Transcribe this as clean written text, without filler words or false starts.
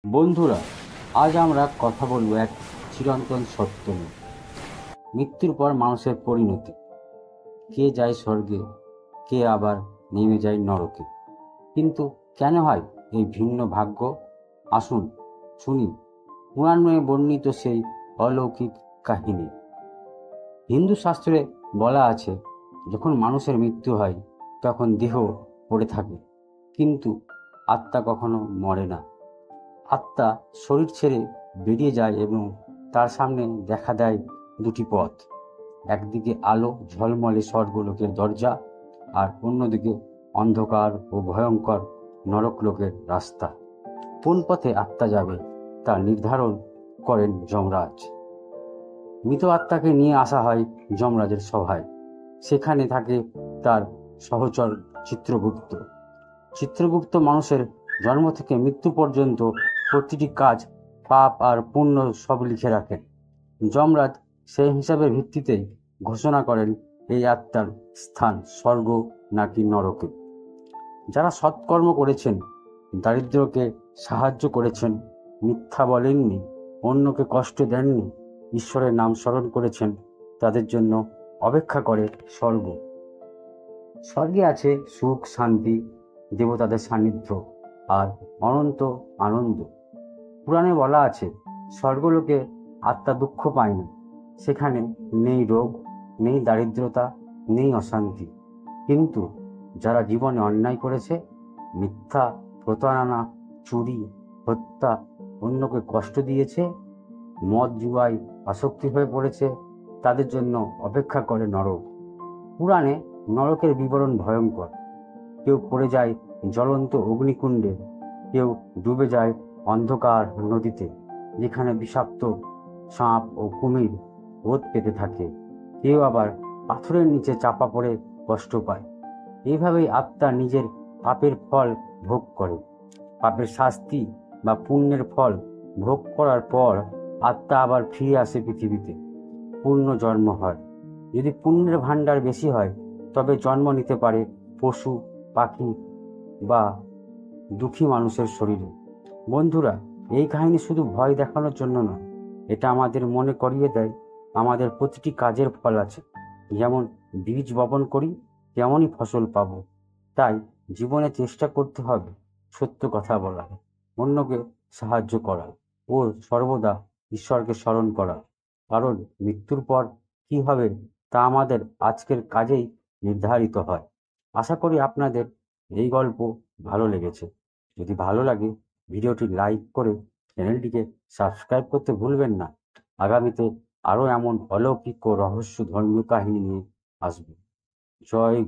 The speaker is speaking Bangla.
বন্ধুরা, আজ আমরা কথা বলবো এক চিরন্তন সত্য নিয়ে। মৃত্যুর পর মানুষের পরিণতি। কে যায় স্বর্গে, কে আবার নেমে যায় নরকে। কিন্তু কেন হয় এই ভিন্ন ভাগ্য? আসুন শুনি পুরাণে বর্ণিত সেই অলৌকিক কাহিনী। হিন্দু শাস্ত্রে বলা আছে, যখন মানুষের মৃত্যু হয় তখন দেহ পড়ে থাকে, কিন্তু আত্মা কখনো মরে না। আত্মা শরীর ছেড়ে বেরিয়ে যায় এবং তার সামনে দেখা দেয় দুটি পথ। একদিকে আলো ঝলমলে স্বর্গলোকের দরজা, আর অন্যদিকে অন্ধকার ও ভয়ঙ্কর নরকলোকের রাস্তা। কোন পথে আত্মা যাবে তা নির্ধারণ করেন যমরাজ। মৃত আত্মাকে নিয়ে আসা হয় যমরাজের সভায়। সেখানে থাকে তার সহচর চিত্রগুপ্ত। চিত্রগুপ্ত মানুষের জন্ম থেকে মৃত্যু পর্যন্ত প্রতিটি কাজ, পাপ আর পুণ্য সব লিখে রাখেন। যমরাজ সেই হিসাবের ভিত্তিতেই ঘোষণা করেন এই আত্মার স্থান স্বর্গ নাকি নরকে। যারা সৎকর্ম করেছেন, দারিদ্রকে সাহায্য করেছেন, মিথ্যা বলেননি, অন্যকে কষ্ট দেননি, ঈশ্বরের নাম স্মরণ করেছেন, তাদের জন্য অপেক্ষা করে স্বর্গ। স্বর্গে আছে সুখ, শান্তি, দেবতাদের সান্নিধ্য আর অনন্ত আনন্দ। পুরাণে বলা আছে, স্বর্গলোকে আত্মা দুঃখ পায় না। সেখানে নেই রোগ, নেই দারিদ্রতা, নেই অশান্তি। কিন্তু যারা জীবনে অন্যায় করেছে, মিথ্যা, প্রতারণা, চুরি, হত্যা, অন্যকে কষ্ট দিয়েছে, মদ জুয়ায় আসক্তি হয়ে পড়েছে, তাদের জন্য অপেক্ষা করে নরক। পুরাণে নরকের বিবরণ ভয়ঙ্কর। কেউ পড়ে যায় জ্বলন্ত অগ্নিকুণ্ডে, কেউ ডুবে যায় অন্ধকার নদীতে, যেখানে বিষাক্ত সাপ ও কুমির ওত পেতে থাকে। কেউ আবার পাথরের নিচে চাপা পড়ে কষ্ট পায়। এইভাবেই আত্মা নিজের পাপের ফল ভোগ করে। পাপের শাস্তি বা পুণ্যের ফল ভোগ করার পর আত্মা আবার ফিরে আসে পৃথিবীতে। পূর্ণ জন্ম হয়। যদি পুণ্যের ভাণ্ডার বেশি হয়, তবে জন্ম নিতে পারে পশু, পাখি বা দুঃখী মানুষের শরীরে। বন্ধুরা, এই কাহিনী শুধু ভয় দেখানোর জন্য নয়, এটা আমাদের মনে করিয়ে দেয় আমাদের প্রতিটি কাজের ফল আছে। যেমন বীজ বপন করি, তেমনই ফসল পাবো। তাই জীবনে চেষ্টা করতে হবে সত্য কথা বলা, অন্যকে সাহায্য করা ও সর্বদা ঈশ্বরকে স্মরণ করা। কারণ মৃত্যুর পর কি হবে তা আমাদের আজকের কাজেই নির্ধারিত হয়। আশা করি আপনাদের এই গল্প ভালো লেগেছে। যদি ভালো লাগে, ভিডিওটি লাইক করে চ্যানেলটিকে সাবস্ক্রাইব করতে ভুলবেন না। আগামীতে আরও এমন অলৌকিক ও রহস্য ধর্মীয় কাহিনী নিয়ে আসবে। জয়